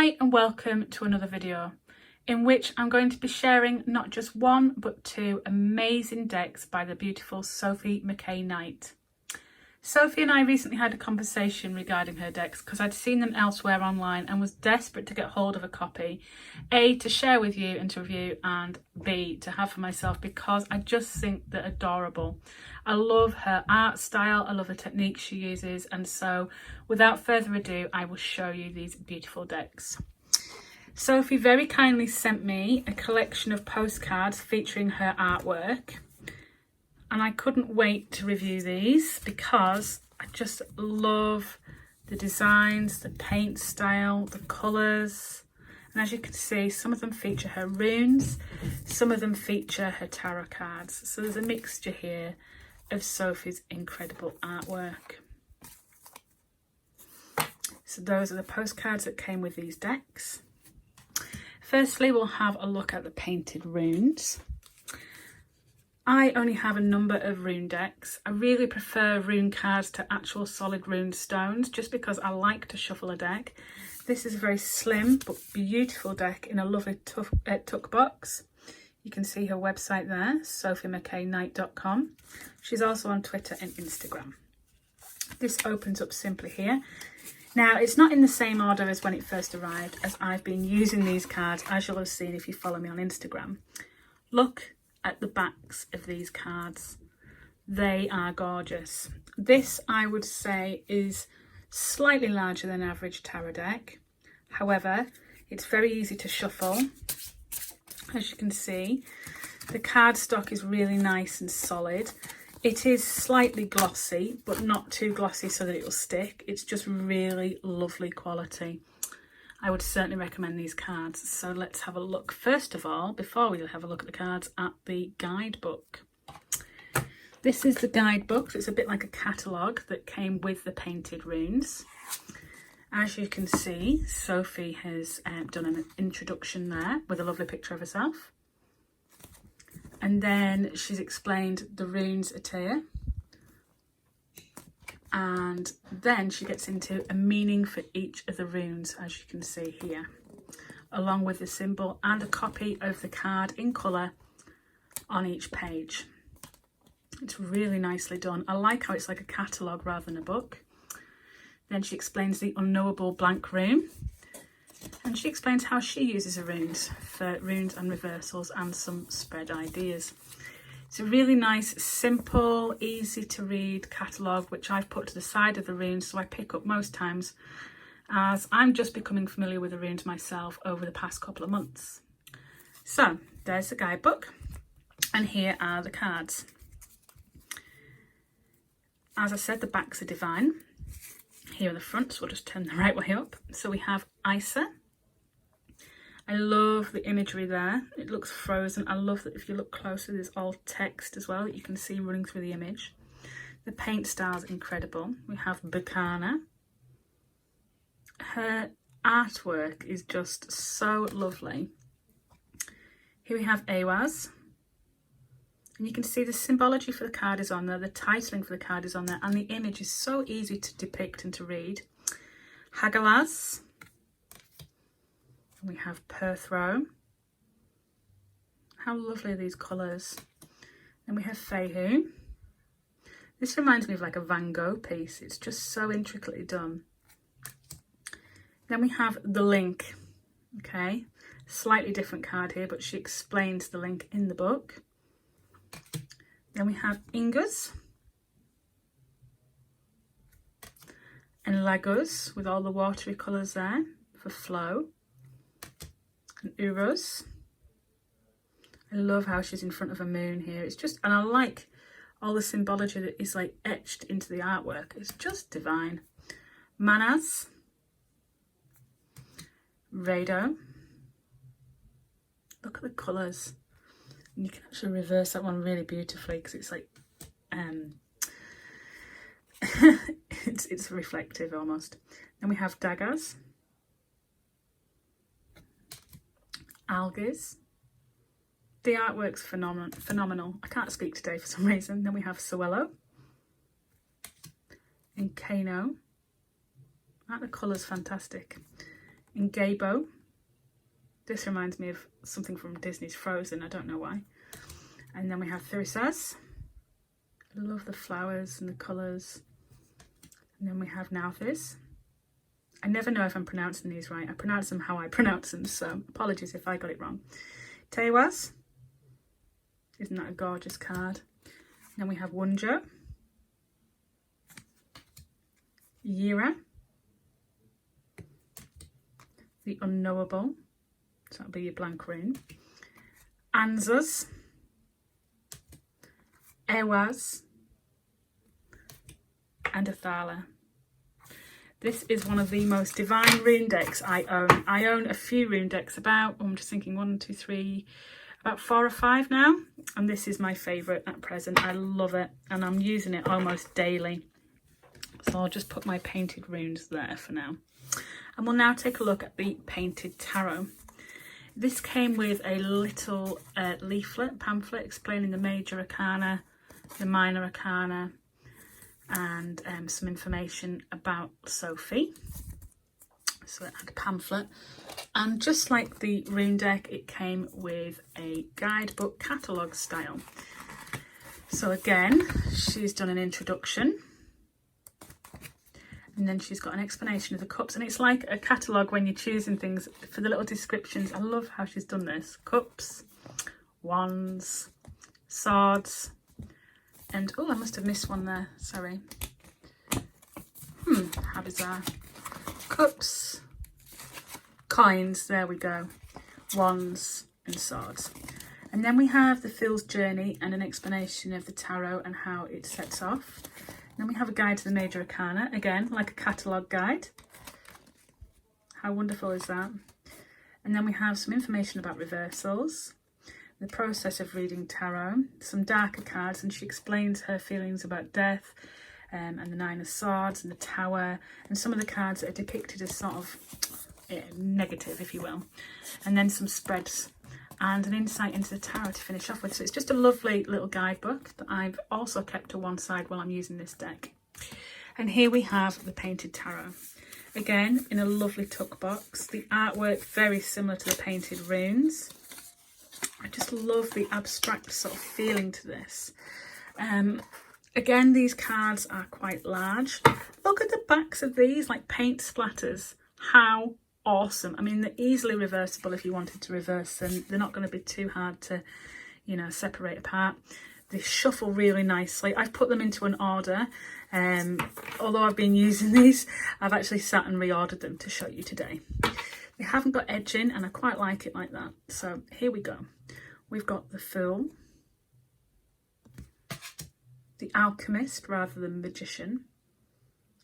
Hi and welcome to another video in which I'm going to be sharing not just one but two amazing decks by the beautiful Sophie McKay Knight. Sophie and I recently had a conversation regarding her decks because I'd seen them elsewhere online and was desperate to get hold of a copy, A, to share with you and to review, and B, to have for myself because I just think they're adorable. I love her art style, I love the technique she uses, and so without further ado I will show you these beautiful decks. Sophie very kindly sent me a collection of postcards featuring her artwork. And I couldn't wait to review these because I just love the designs, the paint style, the colours. And as you can see, some of them feature her runes, some of them feature her tarot cards. So there's a mixture here of Sophie's incredible artwork. So those are the postcards that came with these decks. Firstly, we'll have a look at the painted runes. I only have a number of rune decks. I really prefer rune cards to actual solid rune stones just because I like to shuffle a deck. This is a very slim but beautiful deck in a lovely tuck box. You can see her website there, sophiemckayknight.com. She's also on Twitter and Instagram. This opens up simply here. Now, it's not in the same order as when it first arrived, as I've been using these cards, as you'll have seen if you follow me on Instagram. Look at the backs of these cards. They are gorgeous. This, I would say, is slightly larger than average tarot deck. However, it's very easy to shuffle. As you can see, the cardstock is really nice and solid. It is slightly glossy, but not too glossy so that it will stick. It's just really lovely quality. I would certainly recommend these cards. So let's have a look, first of all, before we have a look at the cards, at the guidebook. This is the guidebook. It's a bit like a catalogue that came with the painted runes. As you can see, Sophie has done an introduction there with a lovely picture of herself. And then she's explained the runes at here. And then she gets into a meaning for each of the runes, as you can see here, along with the symbol and a copy of the card in colour on each page. It's really nicely done. I like how it's like a catalogue rather than a book. Then she explains the unknowable blank rune, and she explains how she uses the runes for runes and reversals and some spread ideas. It's a really nice, simple, easy to read catalogue, which I've put to the side of the runes so I pick up most times, as I'm just becoming familiar with the runes myself over the past couple of months. So there's the guidebook, and here are the cards. As I said, the backs are divine. Here are the fronts, we'll just turn the right way up. So we have Isa. I love the imagery there. It looks frozen. I love that if you look closer, there's all text as well that you can see running through the image. The paint style is incredible. We have Bacana. Her artwork is just so lovely. Here we have Awaz. And you can see the symbology for the card is on there, the titling for the card is on there, and the image is so easy to depict and to read. Hagalaz. We have Perthrow. How lovely are these colours. Then we have Fehu. This reminds me of like a Van Gogh piece. It's just so intricately done. Then we have the link. Okay, slightly different card here, but she explains the link in the book. Then we have Ingas and Lagos with all the watery colours there for flow. And Uros. I love how she's in front of a moon here. It's just, and I like all the symbology that is like etched into the artwork. It's just divine. Manaz. Rado. Look at the colours. And you can actually reverse that one really beautifully because it's like, it's reflective almost. Then we have Daggers. Algiz. The artwork's phenomenal. I can't speak today for some reason. Then we have Suello and Kano. Aren't the colours fantastic? in Guidebook. This reminds me of something from Disney's Frozen, I don't know why. And then we have Thyrsus. I love the flowers and the colours. And then we have Nauthiz. I never know if I'm pronouncing these right. I pronounce them how I pronounce them, so apologies if I got it wrong. Tewaz. Isn't that a gorgeous card? And then we have Wunjo. Yira. The Unknowable. So that'll be your blank rune. Anzuz. Ewaz. And Athala. This is one of the most divine rune decks I own. I own a few rune decks, about, I'm just thinking 1, 2, 3, about 4 or 5 now. And this is my favourite at present. I love it and I'm using it almost daily. So I'll just put my painted runes there for now. And we'll now take a look at the painted tarot. This came with a little pamphlet explaining the major arcana, the minor arcana, and some information about Sophie. So it had a pamphlet. And just like the rune deck, it came with a guidebook catalogue style. So again, she's done an introduction. And then she's got an explanation of the cups. And it's like a catalogue when you're choosing things for the little descriptions. I love how she's done this. Cups, wands, swords. And, oh, I must have missed one there. Sorry. How bizarre. Cups, coins. There we go. Wands and swords. And then we have the Fool's Journey and an explanation of the tarot and how it sets off. Then we have a guide to the major arcana, again, like a catalogue guide. How wonderful is that? And then we have some information about reversals, the process of reading tarot, some darker cards, and she explains her feelings about death, and the Nine of Swords and the Tower, and some of the cards that are depicted as sort of negative, if you will. And then some spreads and an insight into the tarot to finish off with. So it's just a lovely little guidebook that I've also kept to one side while I'm using this deck. And here we have the painted tarot. Again, in a lovely tuck box. The artwork very similar to the painted runes. I just love the abstract sort of feeling to this. Again, these cards are quite large. Look at the backs of these, like paint splatters. How awesome. I mean, they're easily reversible if you wanted to reverse them. They're not going to be too hard to, you know, separate apart. They shuffle really nicely. I've put them into an order. Although I've been using these, I've actually sat and reordered them to show you today. They haven't got edging and I quite like it like that. So here we go. We've got the Fool, the Alchemist rather than Magician.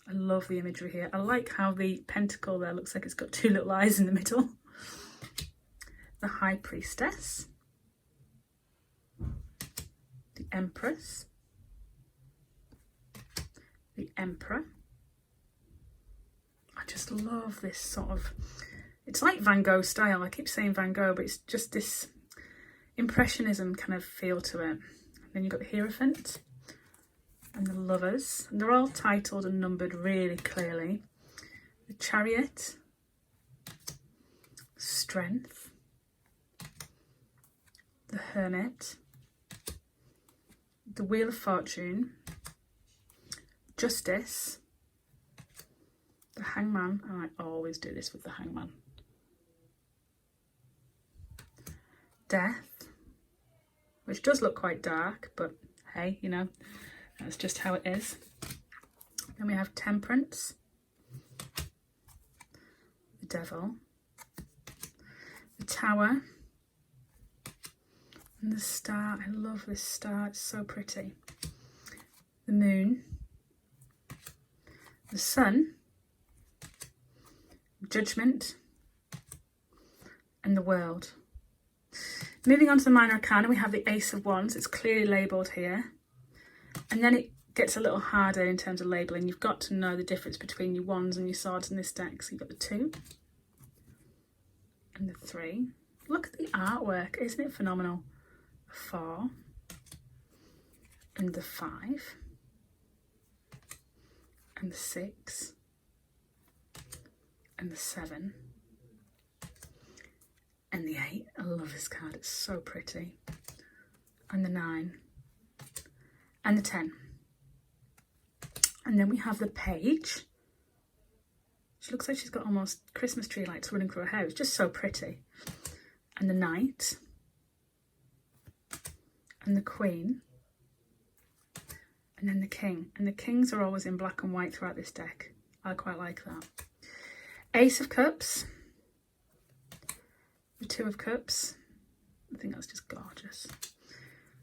I love the imagery here. I like how the pentacle there looks like it's got 2 little eyes in the middle. The High Priestess. The Empress. The Emperor. I just love this sort of, it's like Van Gogh style. I keep saying Van Gogh, but it's just this impressionism kind of feel to it. Then you've got the Hierophant and the Lovers, and they're all titled and numbered really clearly. The Chariot, Strength, the Hermit, the Wheel of Fortune, Justice, the Hangman, and I always do this with the Hangman, Death, which does look quite dark, but hey, you know, that's just how it is. Then we have Temperance, the Devil, the Tower, and the Star. I love this star, it's so pretty. The Moon, the Sun, Judgment, and the World. Moving on to the minor arcana, we have the Ace of Wands. It's clearly labelled here. And then it gets a little harder in terms of labelling. You've got to know the difference between your wands and your swords in this deck. So you've got the 2 and the 3. Look at the artwork, isn't it phenomenal? The 4 and the 5 and the 6 and the 7 and the 8. I love this card, it's so pretty. And the 9 and the 10. And then we have the page. She looks like she's got almost Christmas tree lights running through her hair. It's just so pretty. And the knight. And the queen. And then the king. And the kings are always in black and white throughout this deck. I quite like that. Ace of Cups. The 2 of Cups. I think that's just gorgeous.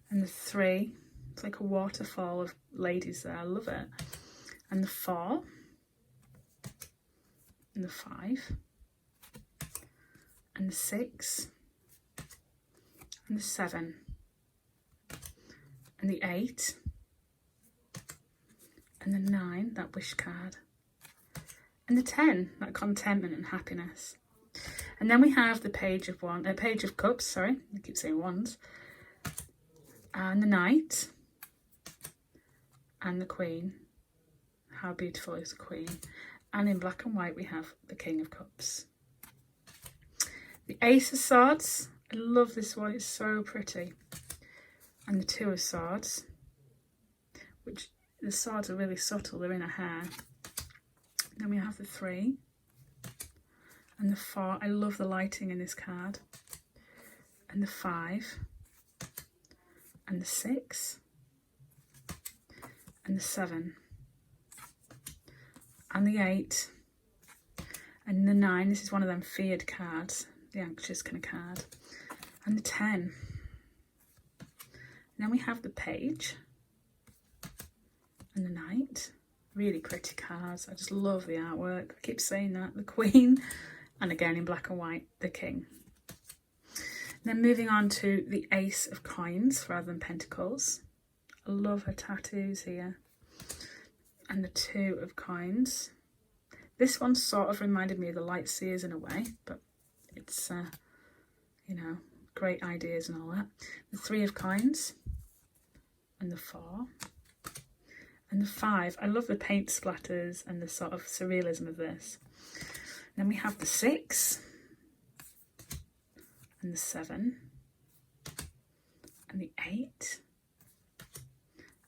And the 3. It's like a waterfall of ladies there. I love it. And the 4. And the 5. And the 6. And the 7. And the 8. And the 9, that wish card. And the 10, that contentment and happiness. And then we have the page of cups, sorry, I keep saying wands. And the knight. And the queen. How beautiful is the queen? And in black and white we have the king of cups. The ace of swords. I love this one, it's so pretty. And the 2 of swords, which the swords are really subtle, they're in her hair. Then we have the 3 and the 4. I love the lighting in this card. And the 5 and the 6 and the 7 and the 8 and the 9. This is one of them feared cards, the anxious kind of card. And the 10. And then we have the page and the knight. Really pretty cards. I just love the artwork. I keep saying that. The queen. And again in black and white, the king. Then moving on to the ace of coins rather than pentacles. I love her tattoos here. And the 2 of coins. This one sort of reminded me of the light seers in a way, but it's, you know, great ideas and all that. The 3 of coins. And the 4. And the 5. I love the paint splatters and the sort of surrealism of this. Then we have the 6. And the 7. And the 8.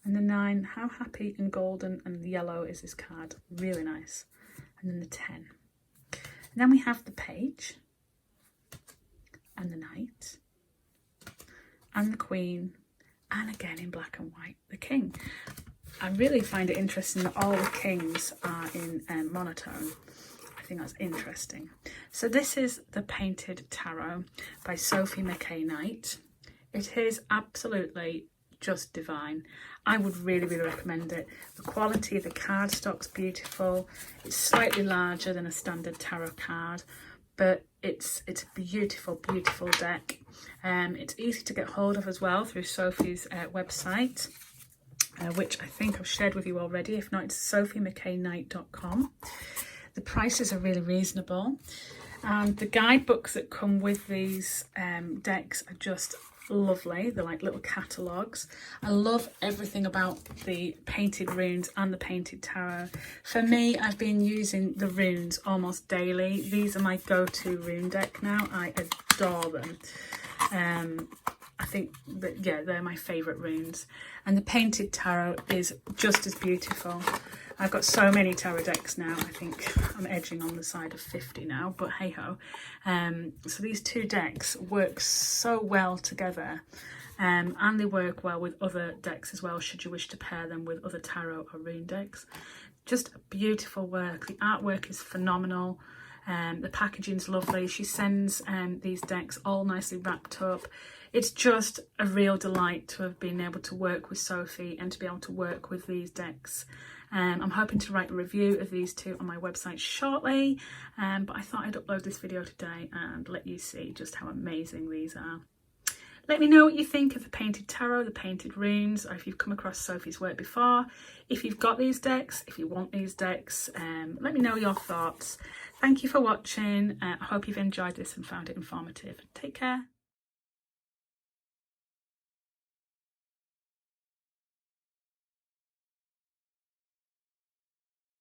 And the 9. How happy and golden and yellow is this card? Really nice. And then the 10. And then we have the page. And the knight. And the queen. And again in black and white, the king. I really find it interesting that all the kings are in monotone. I think that's interesting. So this is the Painted Tarot by Sophie McKay Knight. It is absolutely just divine. I would really, really recommend it. The quality of the cardstock's beautiful. It's slightly larger than a standard tarot card, but it's a beautiful, beautiful deck. It's easy to get hold of as well through Sophie's website. Which I think I've shared with you already. If not, it's sophiemckayknight.com. The prices are really reasonable. And the guidebooks that come with these decks are just lovely. They're like little catalogues. I love everything about the painted runes and the painted tarot. For me, I've been using the runes almost daily. These are my go-to rune deck now. I adore them. I think that, yeah, they're my favourite runes. And the painted tarot is just as beautiful. I've got so many tarot decks now. I think I'm edging on the side of 50 now, but hey ho. So these 2 decks work so well together. And they work well with other decks as well, should you wish to pair them with other tarot or rune decks. Just a beautiful work. The artwork is phenomenal. The packaging's lovely. She sends these decks all nicely wrapped up. It's just a real delight to have been able to work with Sophie and to be able to work with these decks. I'm hoping to write a review of these 2 on my website shortly, but I thought I'd upload this video today and let you see just how amazing these are. Let me know what you think of the painted tarot, the painted runes, or if you've come across Sophie's work before. If you've got these decks, if you want these decks, let me know your thoughts. Thank you for watching. I hope you've enjoyed this and found it informative. Take care.